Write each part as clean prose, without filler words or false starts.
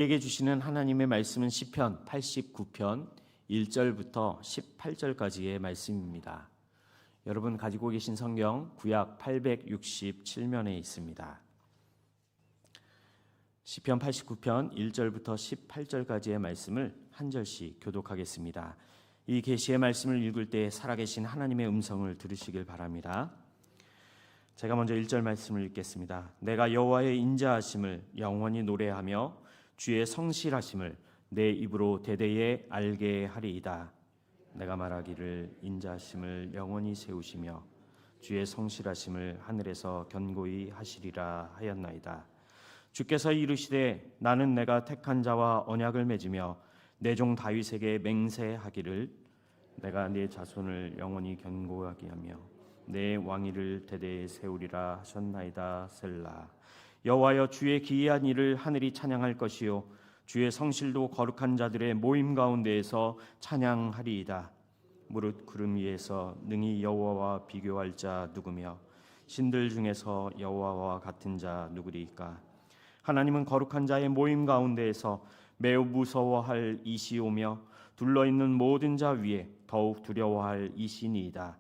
우리에게 주시는 하나님의 말씀은 시편 89편 1절부터 18절까지의 말씀입니다. 여러분 가지고 계신 성경 구약 867면에 있습니다. 시편 89편 1절부터 18절까지의 말씀을 한 절씩 교독하겠습니다. 이 계시의 말씀을 읽을 때 살아계신 하나님의 음성을 들으시길 바랍니다. 제가 먼저 1절 말씀을 읽겠습니다. 내가 여호와의 인자하심을 영원히 노래하며 주의 성실하심을 내 입으로 대대에 알게 하리이다. 내가 말하기를 인자하심을 영원히 세우시며 주의 성실하심을 하늘에서 견고히 하시리라 하였나이다. 주께서 이르시되 나는 내가 택한 자와 언약을 맺으며 내 종 다윗에게 맹세하기를 내가 네 자손을 영원히 견고하게 하며 내 왕위를 대대에 세우리라 하셨나이다. 셀라. 여호와여 주의 기이한 일을 하늘이 찬양할 것이요 주의 성실도 거룩한 자들의 모임 가운데에서 찬양하리이다. 무릇 구름 위에서 능히 여호와와 비교할 자 누구며 신들 중에서 여호와와 같은 자 누구리까? 하나님은 거룩한 자의 모임 가운데에서 매우 무서워할 이시오며 둘러있는 모든 자 위에 더욱 두려워할 이시니이다.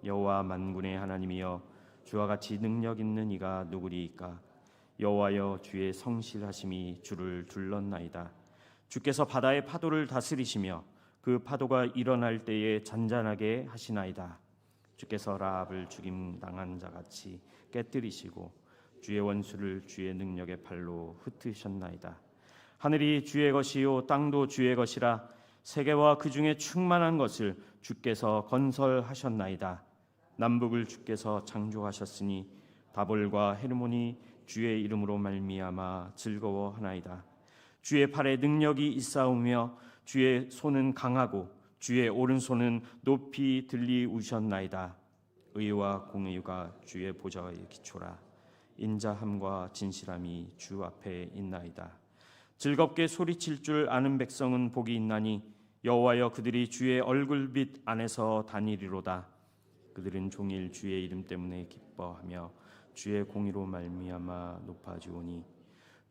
여호와 만군의 하나님이여 주와 같이 능력 있는 이가 누구리이까? 여호와여 주의 성실하심이 주를 둘렀나이다. 주께서 바다의 파도를 다스리시며 그 파도가 일어날 때에 잔잔하게 하시나이다. 주께서 라합을 죽임 당한 자같이 깨뜨리시고 주의 원수를 주의 능력의 팔로 흩으셨나이다. 하늘이 주의 것이요 땅도 주의 것이라. 세계와 그 중에 충만한 것을 주께서 건설하셨나이다. 남북을 주께서 창조하셨으니 다볼과 헤르몬이 주의 이름으로 말미암아 즐거워하나이다. 주의 팔에 능력이 있사오며 주의 손은 강하고 주의 오른손은 높이 들리우셨나이다. 의와 공의가 주의 보좌의 기초라. 인자함과 진실함이 주 앞에 있나이다. 즐겁게 소리칠 줄 아는 백성은 복이 있나니 여호와여 그들이 주의 얼굴빛 안에서 다니리로다. 그들은 종일 주의 이름 때문에 기뻐하며 주의 공의로 말미암아 높아지오니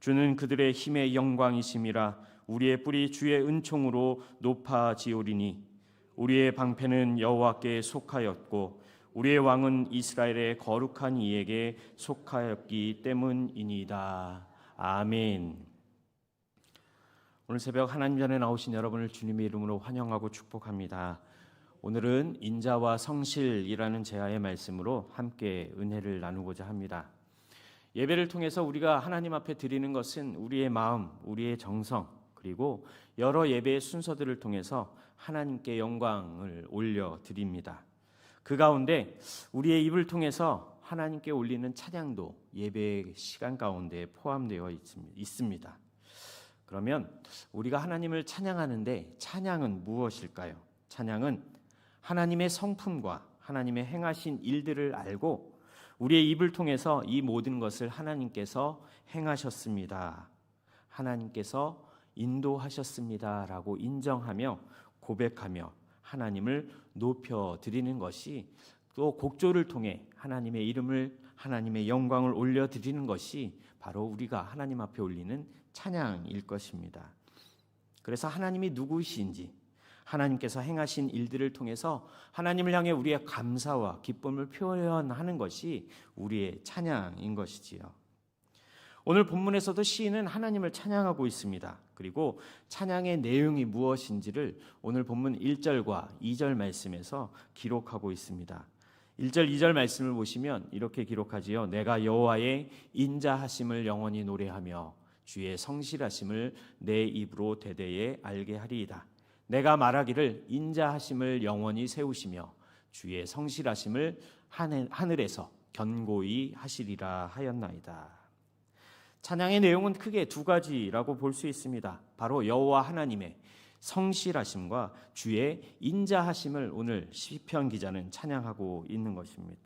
주는 그들의 힘의 영광이심이라. 우리의 뿔이 주의 은총으로 높아지오리니 우리의 방패는 여호와께 속하였고 우리의 왕은 이스라엘의 거룩한 이에게 속하였기 때문이니이다. 아멘. 오늘 새벽 하나님 전에 나오신 여러분을 주님의 이름으로 환영하고 축복합니다. 오늘은 인자와 성실이라는 제아의 말씀으로 함께 은혜를 나누고자 합니다. 예배를 통해서 우리가 하나님 앞에 드리는 것은 우리의 마음, 우리의 정성, 그리고 여러 예배의 순서들을 통해서 하나님께 영광을 올려드립니다. 그 가운데 우리의 입을 통해서 하나님께 올리는 찬양도 예배의 시간 가운데 포함되어 있습니다. 그러면 우리가 하나님을 찬양하는데 찬양은 무엇일까요? 찬양은 하나님의 성품과 하나님의 행하신 일들을 알고 우리의 입을 통해서 이 모든 것을 하나님께서 행하셨습니다. 하나님께서 인도하셨습니다라고 인정하며 고백하며 하나님을 높여드리는 것이, 또 곡조를 통해 하나님의 이름을, 하나님의 영광을 올려드리는 것이 바로 우리가 하나님 앞에 올리는 찬양일 것입니다. 그래서 하나님이 누구이신지, 하나님께서 행하신 일들을 통해서 하나님을 향해 우리의 감사와 기쁨을 표현하는 것이 우리의 찬양인 것이지요. 오늘 본문에서도 시인은 하나님을 찬양하고 있습니다. 그리고 찬양의 내용이 무엇인지를 오늘 본문 1절과 2절 말씀에서 기록하고 있습니다. 1절, 2절 말씀을 보시면 이렇게 기록하지요. 내가 여호와의 인자하심을 영원히 노래하며 주의 성실하심을 내 입으로 대대에 알게 하리이다. 내가 말하기를 인자하심을 영원히 세우시며 주의 성실하심을 하늘에서 견고히 하시리라 하였나이다. 찬양의 내용은 크게 두 가지라고 볼 수 있습니다. 바로 여호와 하나님의 성실하심과 주의 인자하심을 오늘 시편 기자는 찬양하고 있는 것입니다.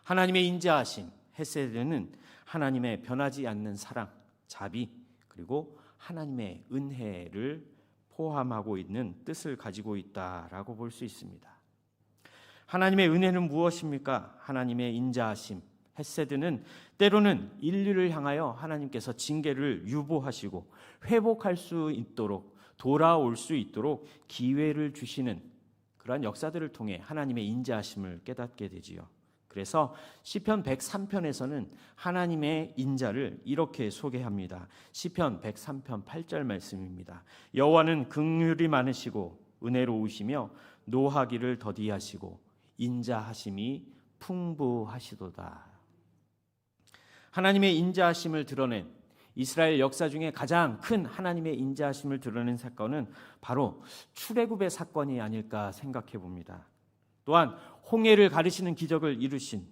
하나님의 인자하심, 헤세드는 하나님의 변하지 않는 사랑, 자비, 그리고 하나님의 은혜를 포함하고 있는 뜻을 가지고 있다라고 볼 수 있습니다. 하나님의 은혜는 무엇입니까? 하나님의 인자하심, 헤세드는 때로는 인류를 향하여 하나님께서 징계를 유보하시고 회복할 수 있도록, 돌아올 수 있도록 기회를 주시는 그러한 역사들을 통해 하나님의 인자하심을 깨닫게 되지요. 그래서 시편 103편에서는 하나님의 인자를 이렇게 소개합니다. 시편 103편 8절 말씀입니다. 여호와는 긍휼이 많으시고 은혜로우시며 노하기를 더디하시고 인자하심이 풍부하시도다. 하나님의 인자하심을 드러낸 이스라엘 역사 중에 가장 큰 하나님의 인자하심을 드러낸 사건은 바로 출애굽의 사건이 아닐까 생각해 봅니다. 또한 홍해를 가르시는 기적을 이루신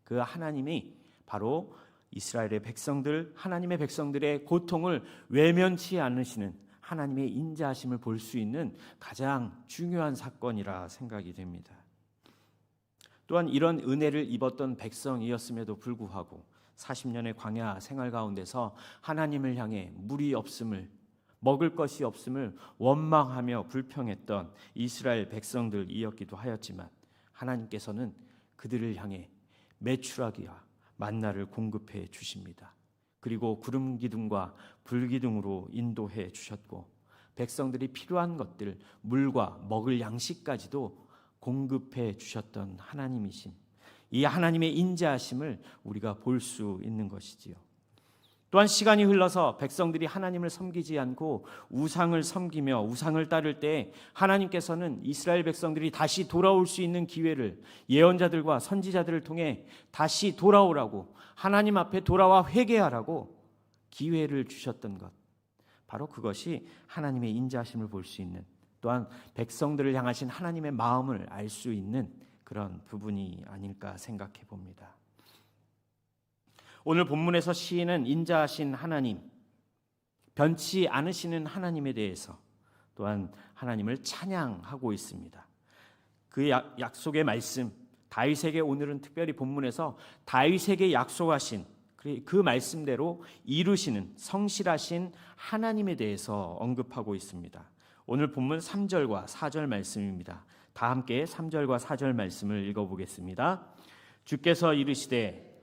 그 하나님이 바로 이스라엘의 백성들, 하나님의 백성들의 고통을 외면치 않으시는 하나님의 인자하심을 볼 수 있는 가장 중요한 사건이라 생각이 됩니다. 또한 이런 은혜를 입었던 백성이었음에도 불구하고 40년의 광야 생활 가운데서 하나님을 향해 물이 없음을, 먹을 것이 없음을 원망하며 불평했던 이스라엘 백성들이었기도 하였지만 하나님께서는 그들을 향해 메추라기와 만나를 공급해 주십니다. 그리고 구름 기둥과 불 기둥으로 인도해 주셨고 백성들이 필요한 것들, 물과 먹을 양식까지도 공급해 주셨던 하나님이심, 이 하나님의 인자하심을 우리가 볼 수 있는 것이지요. 또한 시간이 흘러서 백성들이 하나님을 섬기지 않고 우상을 섬기며 우상을 따를 때 하나님께서는 이스라엘 백성들이 다시 돌아올 수 있는 기회를 예언자들과 선지자들을 통해 다시 돌아오라고, 하나님 앞에 돌아와 회개하라고 기회를 주셨던 것, 바로 그것이 하나님의 인자하심을 볼 수 있는, 또한 백성들을 향하신 하나님의 마음을 알 수 있는 그런 부분이 아닐까 생각해 봅니다. 오늘 본문에서 시인은 인자하신 하나님, 변치 않으시는 하나님에 대해서 또한 하나님을 찬양하고 있습니다. 그 약속의 말씀, 다윗에게 오늘은 특별히 본문에서 다윗에게 약속하신 그 말씀대로 이루시는 성실하신 하나님에 대해서 언급하고 있습니다. 오늘 본문 3절과 4절 말씀입니다. 다 함께 3절과 4절 말씀을 읽어보겠습니다. 주께서 이르시되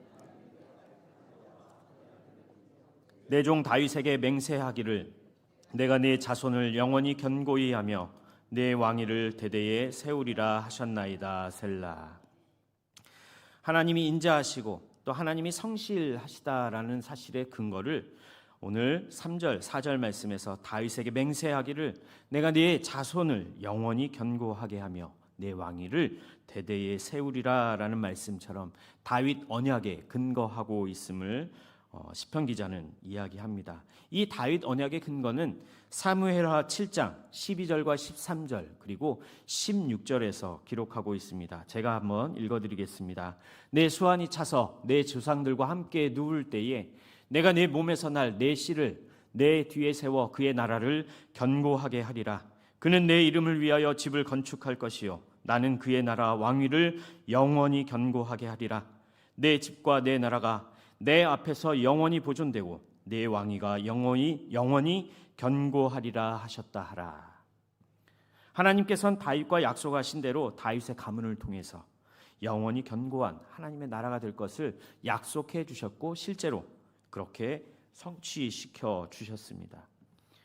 내 종 다윗에게 맹세하기를 내가 네 자손을 영원히 견고히 하며 내 왕위를 대대에 세우리라 하셨나이다. 셀라. 하나님이 인자하시고 또 하나님이 성실하시다라는 사실의 근거를 오늘 3절, 4절 말씀에서 다윗에게 맹세하기를 내가 네 자손을 영원히 견고하게 하며 내 왕위를 대대에 세우리라 라는 말씀처럼 다윗 언약에 근거하고 있음을 시편 기자는 이야기합니다. 이 다윗 언약의 근거는 사무엘하 7장 12절과 13절 그리고 16절에서 기록하고 있습니다. 제가 한번 읽어드리겠습니다. 내 수완이 차서 내 조상들과 함께 누울 때에 내가 내 몸에서 날 내 씨를 내 뒤에 세워 그의 나라를 견고하게 하리라. 그는 내 이름을 위하여 집을 건축할 것이요 나는 그의 나라 왕위를 영원히 견고하게 하리라. 내 집과 내 나라가 내 앞에서 영원히 보존되고 내 왕위가 영원히 견고하리라 하셨다 하라. 하나님께서는 다윗과 약속하신 대로 다윗의 가문을 통해서 영원히 견고한 하나님의 나라가 될 것을 약속해 주셨고 실제로 그렇게 성취시켜 주셨습니다.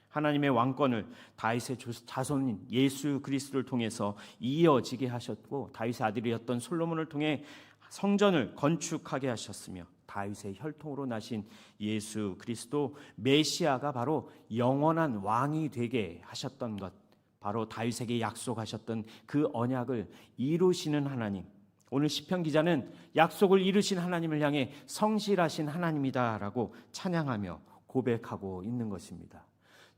하나님의 왕권을 다윗의 자손인 예수 그리스도를 통해서 이어지게 하셨고 다윗의 아들이었던 솔로몬을 통해 성전을 건축하게 하셨으며 다윗의 혈통으로 나신 예수 그리스도 메시아가 바로 영원한 왕이 되게 하셨던 것, 바로 다윗에게 약속하셨던 그 언약을 이루시는 하나님. 오늘 시편 기자는 약속을 이루신 하나님을 향해 성실하신 하나님이다라고 찬양하며 고백하고 있는 것입니다.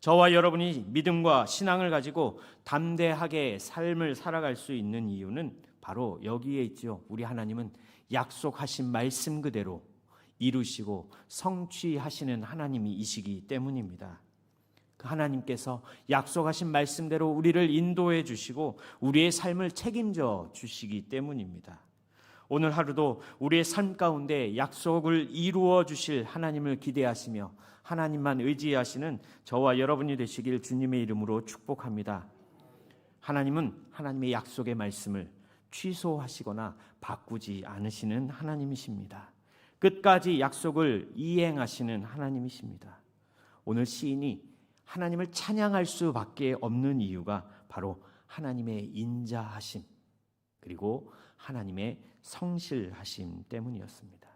저와 여러분이 믿음과 신앙을 가지고 담대하게 삶을 살아갈 수 있는 이유는 바로 여기에 있죠. 우리 하나님은 약속하신 말씀 그대로 이루시고 성취하시는 하나님이시기 때문입니다. 그 하나님께서 약속하신 말씀대로 우리를 인도해 주시고 우리의 삶을 책임져 주시기 때문입니다. 오늘 하루도 우리의 삶 가운데 약속을 이루어 주실 하나님을 기대하시며 하나님만 의지하시는 저와 여러분이 되시길 주님의 이름으로 축복합니다. 하나님은 하나님의 약속의 말씀을 취소하시거나 바꾸지 않으시는 하나님이십니다. 끝까지 약속을 이행하시는 하나님이십니다. 오늘 시인이 하나님을 찬양할 수밖에 없는 이유가 바로 하나님의 인자하심 그리고 하나님의 성실하심 때문이었습니다.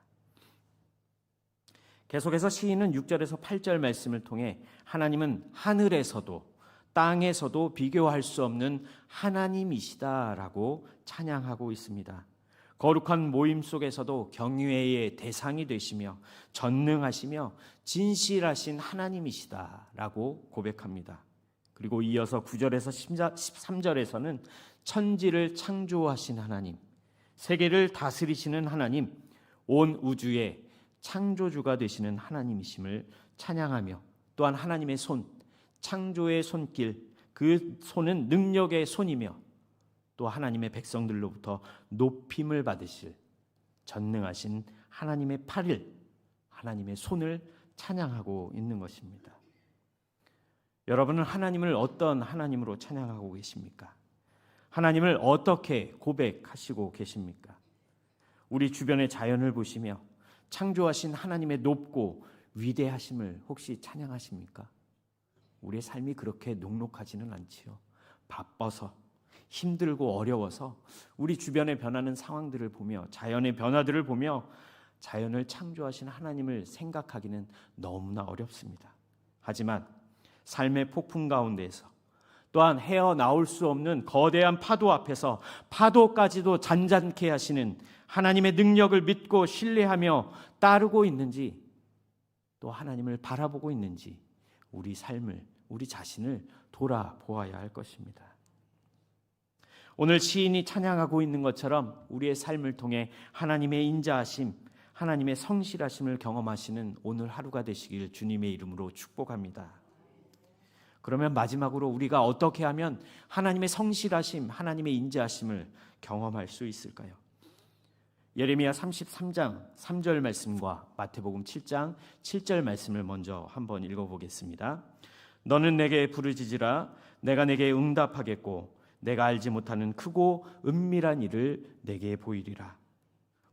계속해서 시인은 6절에서 8절 말씀을 통해 하나님은 하늘에서도 땅에서도 비교할 수 없는 하나님이시다라고 찬양하고 있습니다. 거룩한 모임 속에서도 경외의 대상이 되시며 전능하시며 진실하신 하나님이시다라고 고백합니다. 그리고 이어서 9절에서 13절에서는 천지를 창조하신 하나님, 세계를 다스리시는 하나님, 온 우주의 창조주가 되시는 하나님이심을 찬양하며 또한 하나님의 손, 창조의 손길, 그 손은 능력의 손이며 또 하나님의 백성들로부터 높임을 받으실 전능하신 하나님의 팔을, 하나님의 손을 찬양하고 있는 것입니다. 여러분은 하나님을 어떤 하나님으로 찬양하고 계십니까? 하나님을 어떻게 고백하시고 계십니까? 우리 주변의 자연을 보시며 창조하신 하나님의 높고 위대하심을 혹시 찬양하십니까? 우리의 삶이 그렇게 녹록하지는 않지요. 바빠서, 힘들고 어려워서 우리 주변에 변하는 상황들을 보며 자연의 변화들을 보며 자연을 창조하신 하나님을 생각하기는 너무나 어렵습니다. 하지만 삶의 폭풍 가운데에서 또한 헤어나올 수 없는 거대한 파도 앞에서 파도까지도 잔잔케 하시는 하나님의 능력을 믿고 신뢰하며 따르고 있는지 또 하나님을 바라보고 있는지 우리 삶을, 우리 자신을 돌아보아야 할 것입니다. 오늘 시인이 찬양하고 있는 것처럼 우리의 삶을 통해 하나님의 인자하심, 하나님의 성실하심을 경험하시는 오늘 하루가 되시길 주님의 이름으로 축복합니다. 그러면 마지막으로 우리가 어떻게 하면 하나님의 성실하심, 하나님의 인자하심을 경험할 수 있을까요? 예레미야 33장 3절 말씀과 마태복음 7장 7절 말씀을 먼저 한번 읽어보겠습니다. 너는 내게 부르짖으라 내가 내게 응답하겠고 내가 알지 못하는 크고 은밀한 일을 내게 보이리라.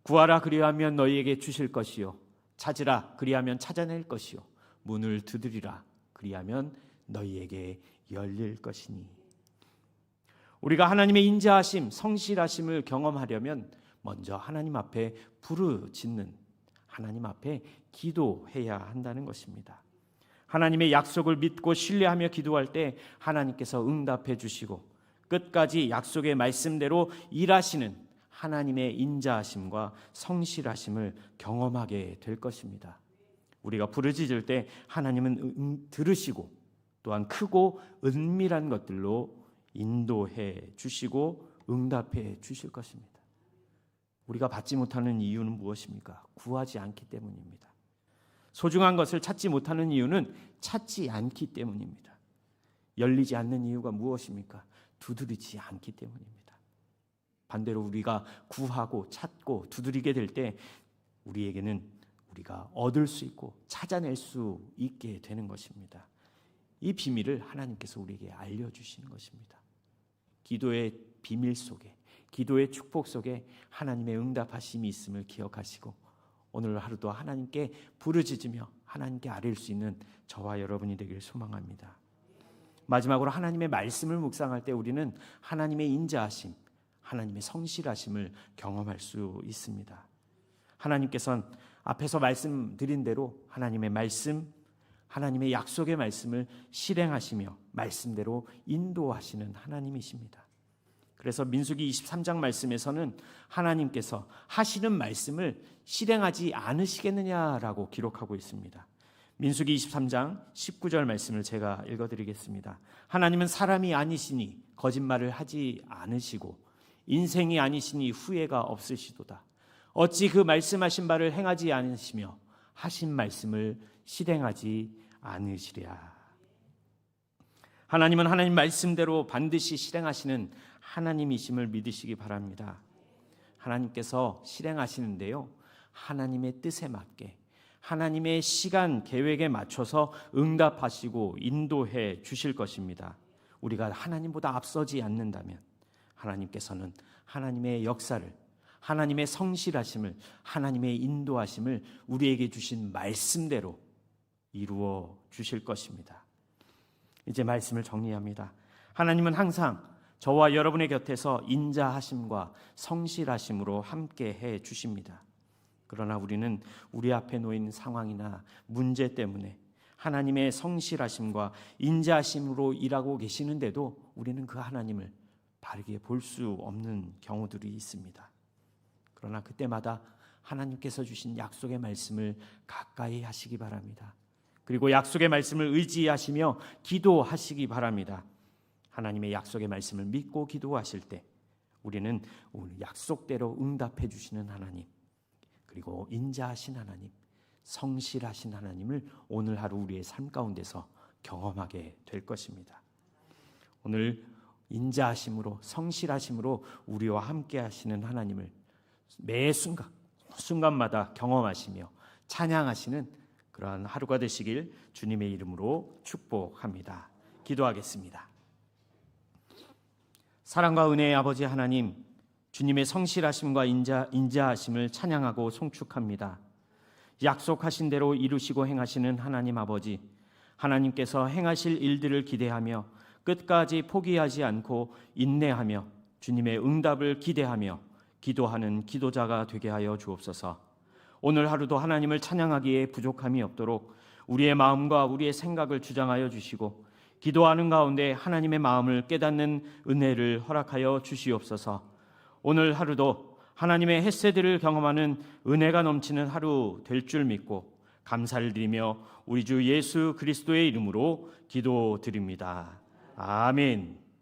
구하라 그리하면 너희에게 주실 것이요 찾으라 그리하면 찾아낼 것이요 문을 두드리라 그리하면 너희에게 열릴 것이니. 우리가 하나님의 인자하심, 성실하심을 경험하려면 먼저 하나님 앞에 부르짖는, 하나님 앞에 기도해야 한다는 것입니다. 하나님의 약속을 믿고 신뢰하며 기도할 때 하나님께서 응답해 주시고 끝까지 약속의 말씀대로 일하시는 하나님의 인자하심과 성실하심을 경험하게 될 것입니다. 우리가 부르짖을 때 하나님은 들으시고 또한 크고 은밀한 것들로 인도해 주시고 응답해 주실 것입니다. 우리가 받지 못하는 이유는 무엇입니까? 구하지 않기 때문입니다. 소중한 것을 찾지 못하는 이유는 찾지 않기 때문입니다. 열리지 않는 이유가 무엇입니까? 두드리지 않기 때문입니다. 반대로 우리가 구하고 찾고 두드리게 될 때 우리에게는 우리가 얻을 수 있고 찾아낼 수 있게 되는 것입니다. 이 비밀을 하나님께서 우리에게 알려주시는 것입니다. 기도의 비밀 속에, 기도의 축복 속에 하나님의 응답하심이 있음을 기억하시고 오늘 하루도 하나님께 부르짖으며 하나님께 아뢰일 수 있는 저와 여러분이 되길 소망합니다. 마지막으로 하나님의 말씀을 묵상할 때 우리는 하나님의 인자하심, 하나님의 성실하심을 경험할 수 있습니다. 하나님께서는 앞에서 말씀드린 대로 하나님의 말씀, 하나님의 약속의 말씀을 실행하시며 말씀대로 인도하시는 하나님이십니다. 그래서 민수기 23장 말씀에서는 하나님께서 하시는 말씀을 실행하지 않으시겠느냐라고 기록하고 있습니다. 민수기 23장 19절 말씀을 제가 읽어드리겠습니다. 하나님은 사람이 아니시니 거짓말을 하지 않으시고 인생이 아니시니 후회가 없으시도다. 어찌 그 말씀하신 바를 행하지 않으시며 하신 말씀을 실행하지 않으시랴. 하나님은 하나님 말씀대로 반드시 실행하시는 하나님이심을 믿으시기 바랍니다. 하나님께서 실행하시는데요, 하나님의 뜻에 맞게 하나님의 시간 계획에 맞춰서 응답하시고 인도해 주실 것입니다. 우리가 하나님보다 앞서지 않는다면 하나님께서는 하나님의 역사를, 하나님의 성실하심을, 하나님의 인도하심을 우리에게 주신 말씀대로 이루어 주실 것입니다. 이제 말씀을 정리합니다. 하나님은 항상 저와 여러분의 곁에서 인자하심과 성실하심으로 함께 해 주십니다. 그러나 우리는 우리 앞에 놓인 상황이나 문제 때문에 하나님의 성실하심과 인자하심으로 일하고 계시는데도 우리는 그 하나님을 바르게 볼 수 없는 경우들이 있습니다. 그러나 그때마다 하나님께서 주신 약속의 말씀을 가까이 하시기 바랍니다. 그리고 약속의 말씀을 의지하시며 기도하시기 바랍니다. 하나님의 약속의 말씀을 믿고 기도하실 때 우리는 오늘 약속대로 응답해 주시는 하나님, 그리고 인자하신 하나님, 성실하신 하나님을 오늘 하루 우리의 삶 가운데서 경험하게 될 것입니다. 오늘 인자하심으로, 성실하심으로 우리와 함께 하시는 하나님을 매 순간마다 경험하시며 찬양하시는 그러한 하루가 되시길 주님의 이름으로 축복합니다. 기도하겠습니다. 사랑과 은혜의 아버지 하나님, 주님의 성실하심과 인자하심을 찬양하고 송축합니다. 약속하신 대로 이루시고 행하시는 하나님 아버지, 하나님께서 행하실 일들을 기대하며 끝까지 포기하지 않고 인내하며 주님의 응답을 기대하며 기도하는 기도자가 되게 하여 주옵소서. 오늘 하루도 하나님을 찬양하기에 부족함이 없도록 우리의 마음과 우리의 생각을 주장하여 주시고 기도하는 가운데 하나님의 마음을 깨닫는 은혜를 허락하여 주시옵소서. 오늘 하루도 하나님의 햇새들을 경험하는 은혜가 넘치는 하루 될 줄 믿고 감사를 드리며 우리 주 예수 그리스도의 이름으로 기도드립니다. 아멘.